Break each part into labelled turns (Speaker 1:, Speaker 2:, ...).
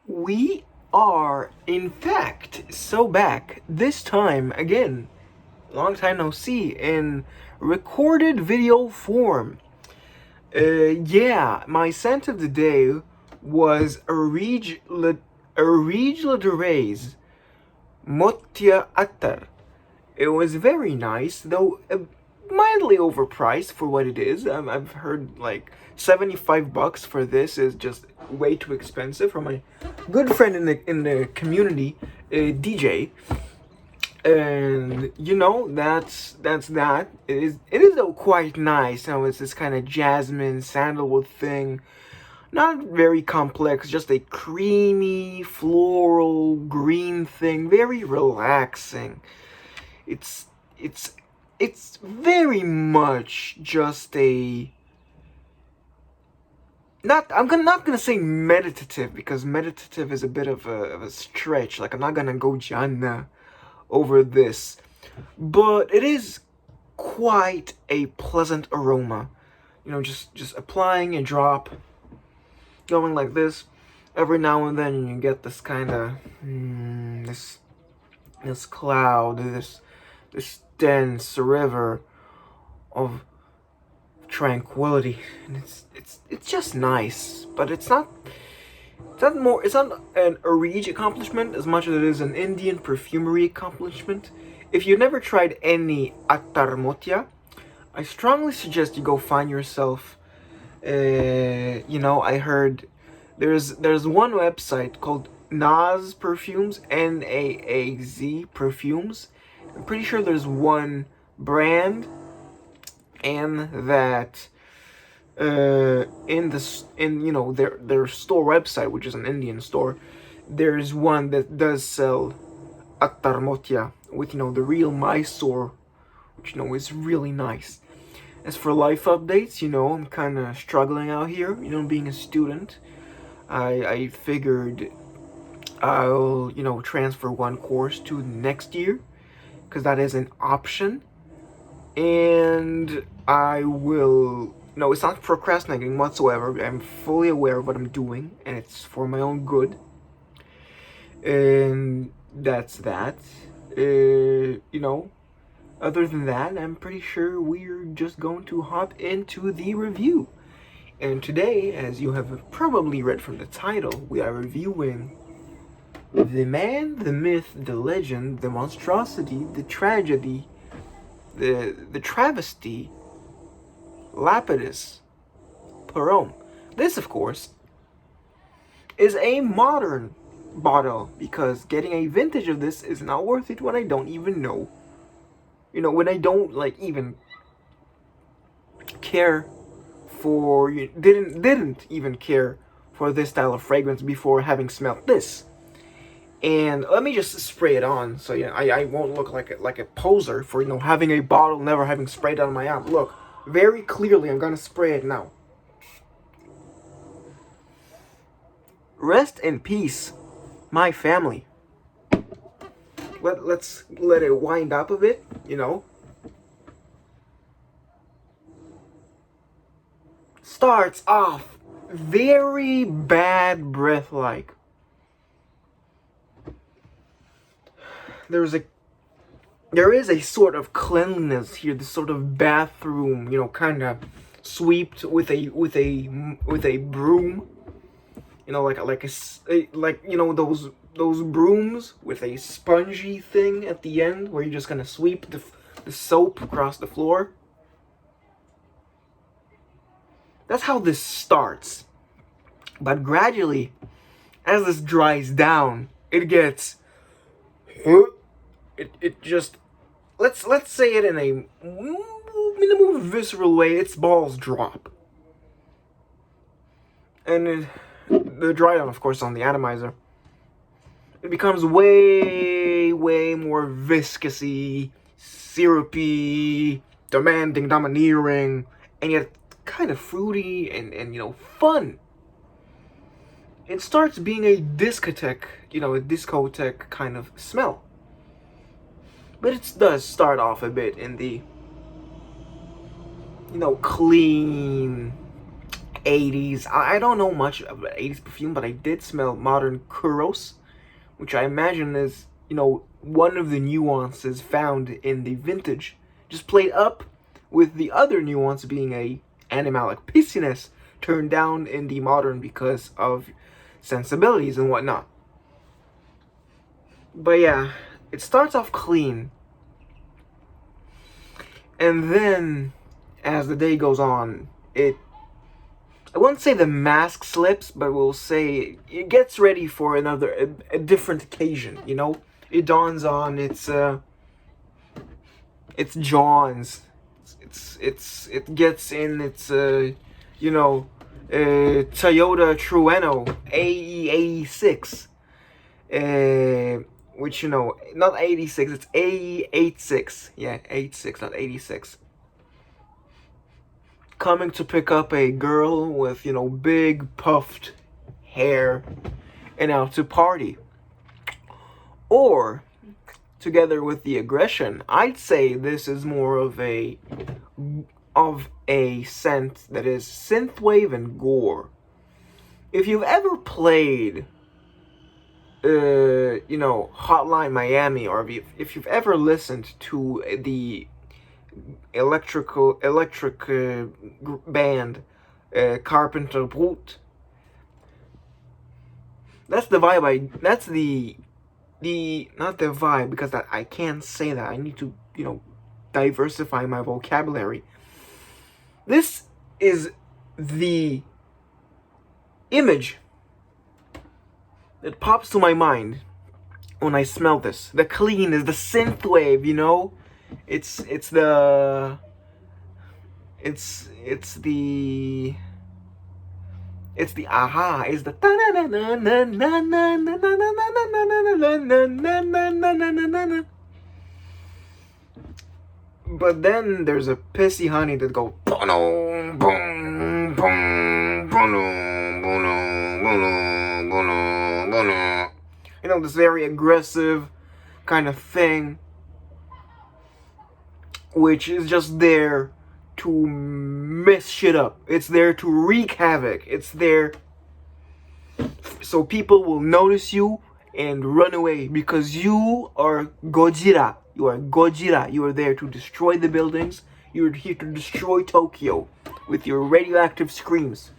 Speaker 1: We are, in fact, so back, this time again, long time no see, in recorded video form. Yeah, my scent of the day was Arigla de Reis, Motia Attar. It was very nice, though mildly overpriced for what it is. I've heard like $75 for this is just way too expensive. From my good friend in the community, DJ, and that's that. It is though quite nice. It's this kind of jasmine sandalwood thing. Not very complex, just a creamy floral green thing, very relaxing. It's it's it's very much just a not gonna say meditative, because meditative is a bit of a stretch. Like, I'm not gonna go jhana over this, but it is quite a pleasant aroma. Just applying a drop, going like this every now and then, and you get this kind of this cloud, this dense river of tranquility, and it's just nice. But it's not an Arij accomplishment as much as it is an Indian perfumery accomplishment. If you've never tried any Attar Motia, I strongly suggest you go find yourself. I heard there's one website called Naz Perfumes, Naaz Perfumes. I'm pretty sure there's one brand, and that in their store website, which is an Indian store, there's one that does sell Attar Motia with the real Mysore, which is really nice. As for life updates, I'm kind of struggling out here. Being a student, I figured I'll transfer one course to next year, because that is an option. And I will. No, it's not procrastinating whatsoever. I'm fully aware of what I'm doing, and it's for my own good. And that's that. Other than that, I'm pretty sure we're just going to hop into the review. And today, as you have probably read from the title, we are reviewing the man, the myth, the legend, the monstrosity, the tragedy, the travesty, Lapidus Pour. This, of course, is a modern bottle, because getting a vintage of this is not worth it when I don't even know. When I don't even care for didn't even care for this style of fragrance before having smelled this. And let me just spray it on, so I won't look like a poser for having a bottle, never having sprayed on my arm. Look, very clearly, I'm gonna spray it now. Rest in peace, my family. Let's let it wind up a bit, Starts off very bad breath like. There is a sort of cleanliness here, this sort of bathroom, kind of swept with a broom, those brooms with a spongy thing at the end where you're just gonna sweep the soap across the floor. That's how this starts. But gradually, as this dries down, it gets it just let's say it in a more visceral way. Its balls drop, and the dry down, of course, on the atomizer, it becomes way more viscousy, syrupy, demanding, domineering, and yet kind of fruity and fun. It starts being a discotheque, a discotheque kind of smell. But it does start off a bit in the, clean, 80s. I don't know much about 80s perfume, but I did smell modern Kuros, which I imagine is, one of the nuances found in the vintage, just played up with the other nuance being a animalic pissiness turned down in the modern because of sensibilities and whatnot. But yeah, it starts off clean, and then as the day goes on, I won't say the mask slips, but we'll say it gets ready for a different occasion, It dawns on it's John's. It gets in its Toyota Trueno AE86, which not 86, it's AE86. Yeah, 86, not 86. Coming to pick up a girl with big puffed hair and out to party. Or together with the aggression, I'd say this is more of a scent that is synthwave and gore. If you've ever played Hotline Miami, or if you've ever listened to the electric band Carpenter Brut, that's the vibe. That's the not the vibe, because I can't say that. I need to diversify my vocabulary. This is the image that pops to my mind when I smell this. The clean is the synthwave, It's the aha, is the but then there's a pissy honey that go boom boom boom boom, this very aggressive kind of thing, which is just there to mess shit up. It's there to wreak havoc. It's there so people will notice you and run away, because you are Gojira. You are Gojira. You are there to destroy the buildings. You are here to destroy Tokyo with your radioactive screams.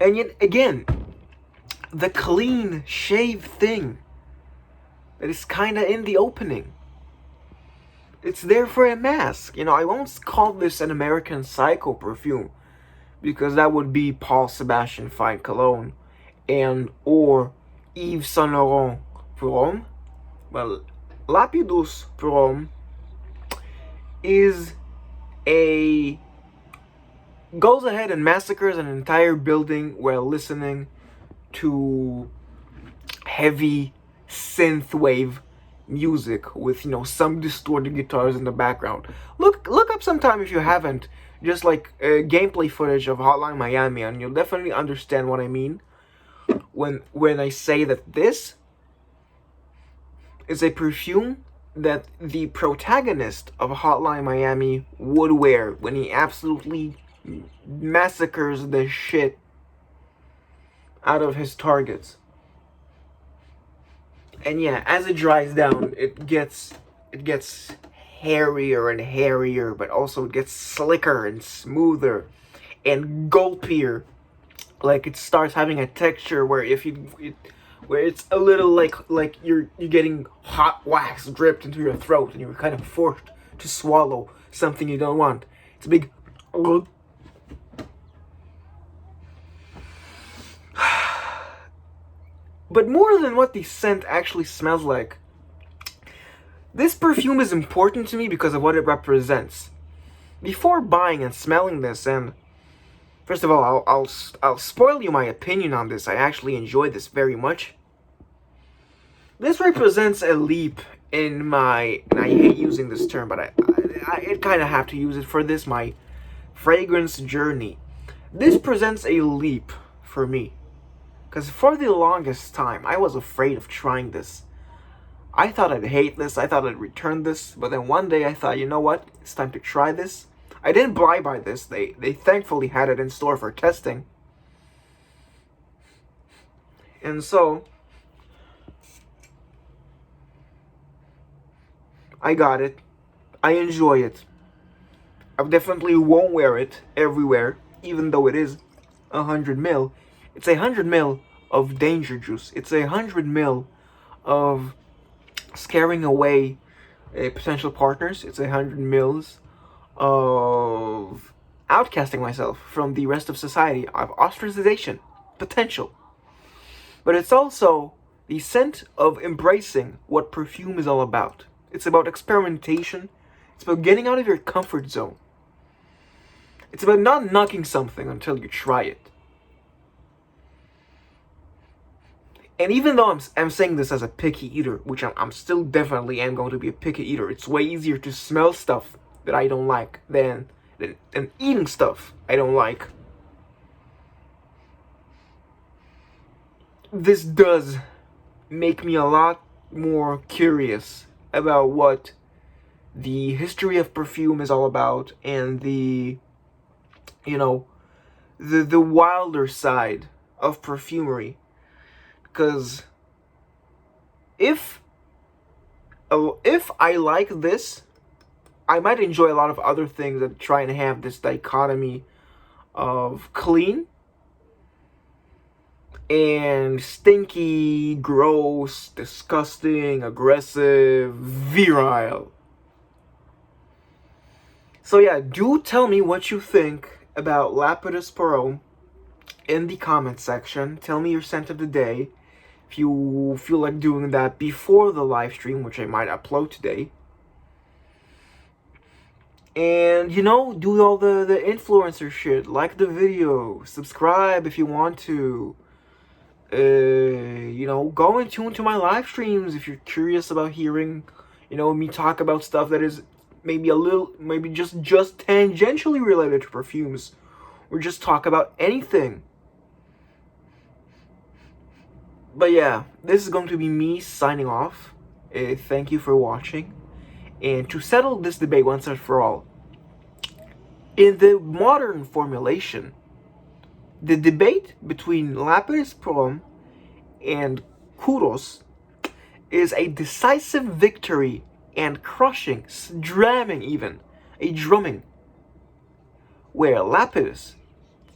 Speaker 1: And yet again, the clean shave thing that is kind of in the opening, it's there for a mask. I won't call this an American Psycho perfume, because that would be Paul Sebastian Fine Cologne and or Yves Saint Laurent Pour Homme. Well, Lapidus Pour Homme goes ahead and massacres an entire building while listening to heavy synthwave music with some distorted guitars in the background. Look up sometime, if you haven't, just like gameplay footage of Hotline Miami, and you'll definitely understand what I mean when I say that this is a perfume that the protagonist of Hotline Miami would wear when he absolutely massacres the shit out of his targets. And yeah, as it dries down, it gets hairier and hairier, but also it gets slicker and smoother and gulpier. Like it starts having a texture where where it's a little like you're getting hot wax dripped into your throat, and you're kind of forced to swallow something you don't want. It's a big But more than what the scent actually smells like, this perfume is important to me because of what it represents. Before buying and smelling this, and first of all, I'll spoil you my opinion on this. I actually enjoy this very much. This represents a leap in my, and I hate using this term, but I kind of have to use it for this, my fragrance journey. This presents a leap for me. Because for the longest time, I was afraid of trying this. I thought I'd hate this, I thought I'd return this, but then one day I thought, you know what, it's time to try this. I didn't buy this. They thankfully had it in store for testing. And so I got it. I enjoy it. I definitely won't wear it everywhere, even though it is 100 ml. It's 100 ml of danger juice. It's 100 ml of scaring away potential partners. It's 100 ml of outcasting myself from the rest of society, of ostracization potential. But it's also the scent of embracing what perfume is all about. It's about experimentation. It's about getting out of your comfort zone. It's about not knocking something until you try it. And even though I'm saying this as a picky eater, which I'm still definitely am going to be a picky eater, it's way easier to smell stuff that I don't like than eating stuff I don't like. This does make me a lot more curious about what the history of perfume is all about, and the wilder side of perfumery. Because if I like this, I might enjoy a lot of other things that try and have this dichotomy of clean and stinky, gross, disgusting, aggressive, virile. So yeah, do tell me what you think about Lapidus Pour in the comment section. Tell me your scent of the day. If you feel like doing that before the live stream, which I might upload today. And, do all the influencer shit. Like the video. Subscribe if you want to. Go and tune to my live streams if you're curious about hearing, me talk about stuff that is maybe just tangentially related to perfumes. Or just talk about anything. But yeah, this is going to be me signing off. Thank you for watching. And to settle this debate once and for all, in the modern formulation, the debate between Lapidus Pour and Kuros is a decisive victory and crushing, a drumming, where Lapidus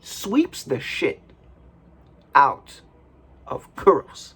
Speaker 1: sweeps the shit out of Kuros.